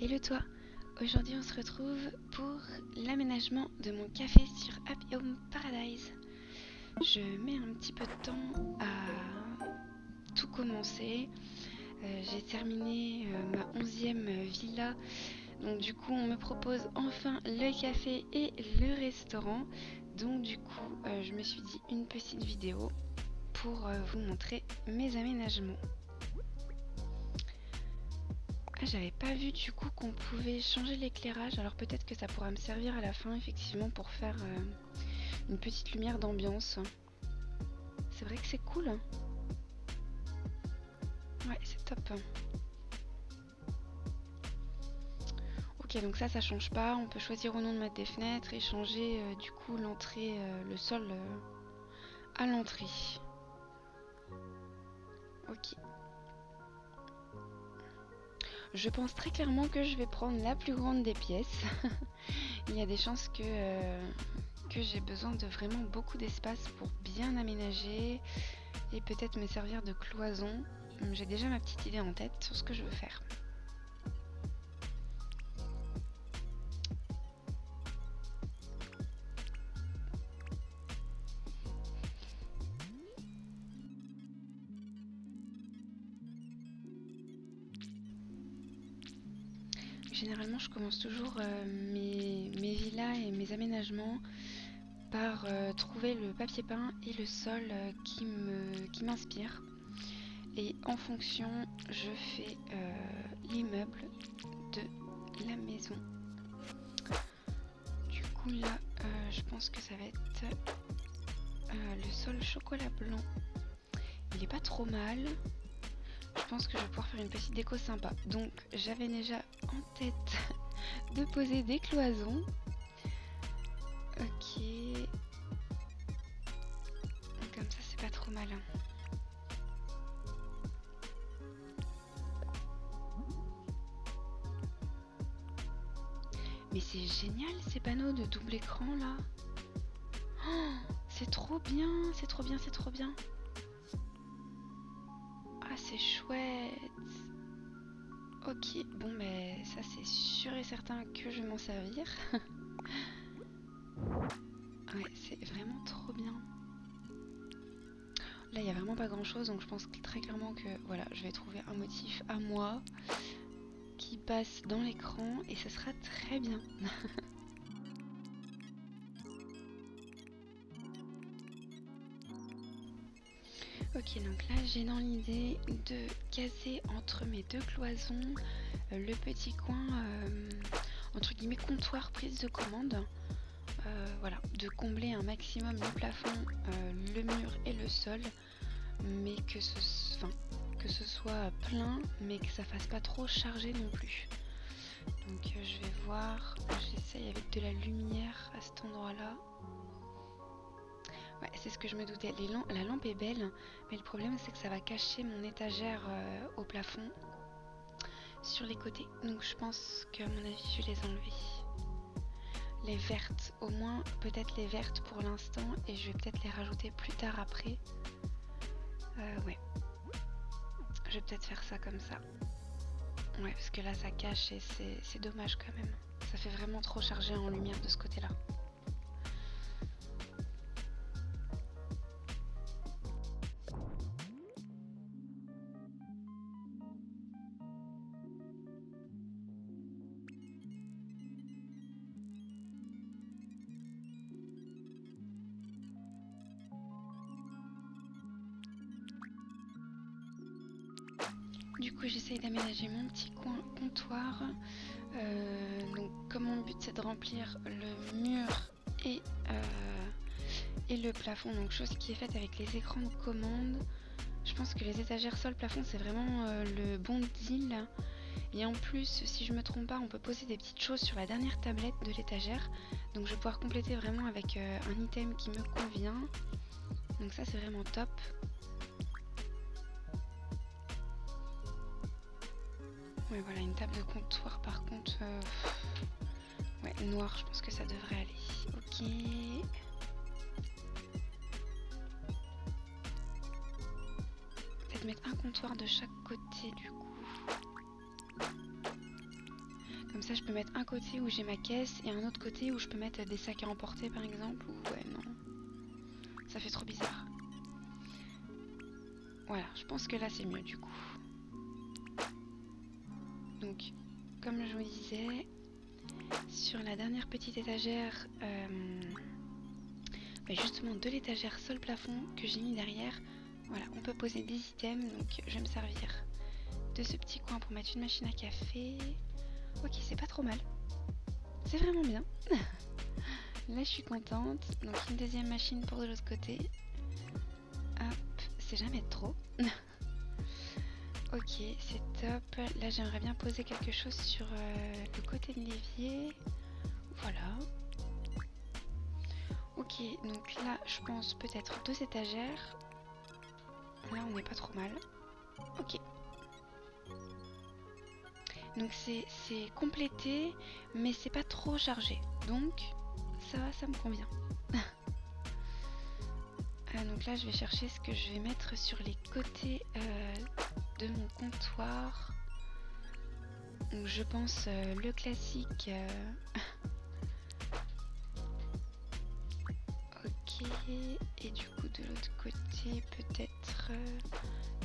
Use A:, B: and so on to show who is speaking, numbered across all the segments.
A: Hello toi, aujourd'hui on se retrouve pour l'aménagement de mon café sur Happy Home Paradise. Je mets un petit peu de temps à tout commencer. J'ai terminé ma 11e villa, donc du coup on me propose enfin le café et le restaurant. Donc du coup je me suis dit une petite vidéo pour vous montrer mes aménagements. J'avais pas vu du coup qu'on pouvait changer l'éclairage, alors peut-être que ça pourra me servir à la fin effectivement pour faire une petite lumière d'ambiance. C'est vrai que c'est cool. Ouais, c'est top. Ok, donc ça change pas. On peut choisir ou non de mettre des fenêtres et changer du coup l'entrée, le sol à l'entrée. Ok. Je pense très clairement que je vais prendre la plus grande des pièces. Il y a des chances que j'ai besoin de vraiment beaucoup d'espace pour bien aménager et peut-être me servir de cloison. J'ai déjà ma petite idée en tête sur ce que je veux faire. Généralement, je commence toujours mes villas et mes aménagements par trouver le papier peint et le sol qui m'inspire. Et en fonction, je fais l'immeuble de la maison. Du coup, là, je pense que ça va être le sol chocolat blanc. Il est pas trop mal. Je pense que je vais pouvoir faire une petite déco sympa. Donc j'avais déjà en tête de poser des cloisons. Ok. Comme ça c'est pas trop mal. Mais c'est génial ces panneaux de double écran là. Oh, c'est trop bien, c'est trop bien, c'est trop bien. Ah c'est chouette. Ok, bon mais ça c'est sûr et certain que je vais m'en servir. Ouais, c'est vraiment trop bien. Là il n'y a vraiment pas grand chose, donc je pense très clairement que voilà, je vais trouver un motif à moi qui passe dans l'écran et ce sera très bien. Ok, donc là j'ai dans l'idée de caser entre mes deux cloisons le petit coin entre guillemets comptoir prise de commande. Voilà, de combler un maximum le plafond, le mur et le sol, mais que ce soit plein, mais que ça fasse pas trop chargé non plus. Donc je vais voir, j'essaye avec de la lumière à cet endroit-là. Ouais, c'est ce que je me doutais. La lampe est belle, mais le problème c'est que ça va cacher mon étagère au plafond sur les côtés. Donc je pense qu'à mon avis je vais les enlever. Les vertes, au moins peut-être les vertes pour l'instant, et je vais peut-être les rajouter plus tard après. Ouais, je vais peut-être faire ça comme ça. Ouais, parce que là ça cache et c'est dommage quand même. Ça fait vraiment trop chargé en lumière de ce côté-là. Du coup j'essaye d'aménager mon petit coin comptoir. Donc comme mon but c'est de remplir le mur et le plafond, donc chose qui est faite avec les écrans de commande. Je pense que les étagères sol plafond c'est vraiment le bon deal. Et en plus, si je me trompe pas, on peut poser des petites choses sur la dernière tablette de l'étagère. Donc je vais pouvoir compléter vraiment avec un item qui me convient. Donc ça c'est vraiment top. Ouais voilà, une table de comptoir par contre ouais, noir, je pense que ça devrait aller. Ok. Peut-être mettre un comptoir de chaque côté du coup. Comme ça je peux mettre un côté où j'ai ma caisse et un autre côté où je peux mettre des sacs à emporter par exemple. Ou ouais non, ça fait trop bizarre. Voilà, je pense que là c'est mieux du coup. Donc comme je vous disais, sur la dernière petite étagère, justement de l'étagère sol plafond que j'ai mis derrière, voilà, on peut poser des items. Donc je vais me servir de ce petit coin pour mettre une machine à café. Ok, c'est pas trop mal, c'est vraiment bien. Là je suis contente. Donc une deuxième machine pour de l'autre côté. Hop, c'est jamais trop. Ok, c'est top. Là j'aimerais bien poser quelque chose sur le côté de l'évier. Voilà. Ok, donc là je pense peut-être 2 étagères. Là on n'est pas trop mal. Ok. Donc c'est complété, mais c'est pas trop chargé. Donc ça va, ça me convient. Donc là je vais chercher ce que je vais mettre sur les côtés de mon comptoir. Donc je pense le classique. Ok, et du coup de l'autre côté peut-être...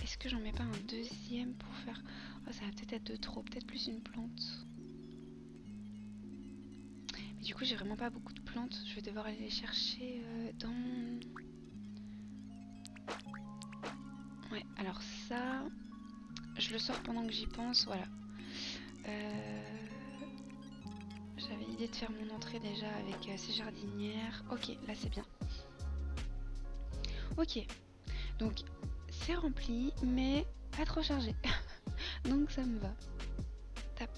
A: Est-ce que j'en mets pas un deuxième pour faire... Oh, ça va peut-être être de trop, peut-être plus une plante. Mais du coup j'ai vraiment pas beaucoup de plantes, je vais devoir aller les chercher dans mon... Ouais, alors ça, je le sors pendant que j'y pense, voilà. J'avais l'idée de faire mon entrée déjà avec ces jardinières. Ok, là c'est bien. Ok, donc c'est rempli, mais pas trop chargé. Donc ça me va. Top.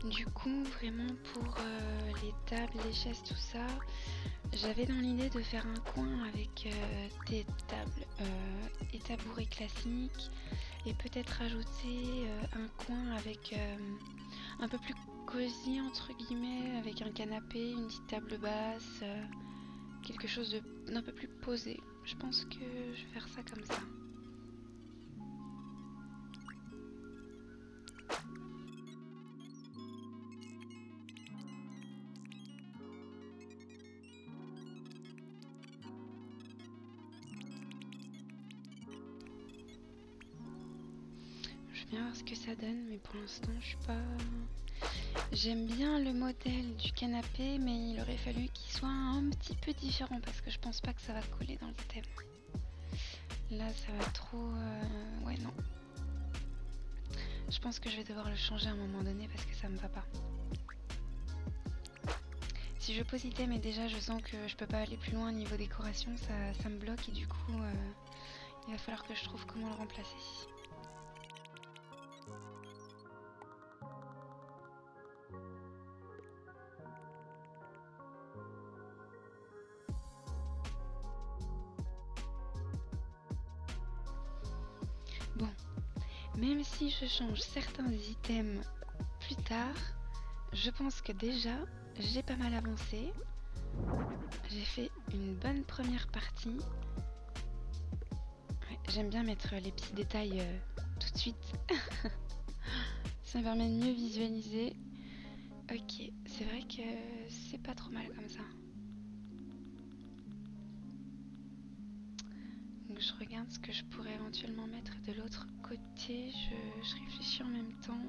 A: Du coup, vraiment pour les tables, les chaises, tout ça, j'avais dans l'idée de faire un coin avec des tables et tabourets classiques et peut-être rajouter un coin avec un peu plus cosy entre guillemets, avec un canapé, une petite table basse, quelque chose d'un peu plus posé. Je pense que je vais faire ça comme ça. Je vais bien voir ce que ça donne, mais pour l'instant je suis pas... J'aime bien le modèle du canapé, mais il aurait fallu qu'il soit un petit peu différent parce que je pense pas que ça va coller dans le thème. Là ça va trop... Ouais non. Je pense que je vais devoir le changer à un moment donné parce que ça me va pas. Si je pose item et déjà je sens que je peux pas aller plus loin niveau décoration, ça me bloque et du coup il va falloir que je trouve comment le remplacer. Bon, même si je change certains items plus tard, je pense que déjà j'ai pas mal avancé. J'ai fait une bonne première partie. Ouais, j'aime bien mettre les petits détails tout de suite. Ça me permet de mieux visualiser. Ok, c'est vrai que c'est pas trop mal comme ça. Donc je regarde ce que je pourrais éventuellement mettre de l'autre côté. Je réfléchis en même temps.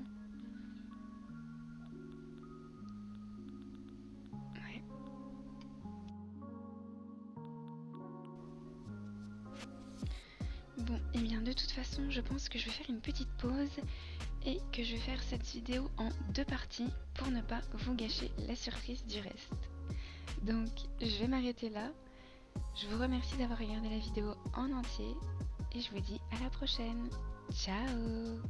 A: Ouais. Bon, et bien de toute façon, je pense que je vais faire une petite pause et que je vais faire cette vidéo en 2 parties pour ne pas vous gâcher la surprise du reste. Donc je vais m'arrêter là. Je vous remercie d'avoir regardé la vidéo en entier et je vous dis à la prochaine. Ciao!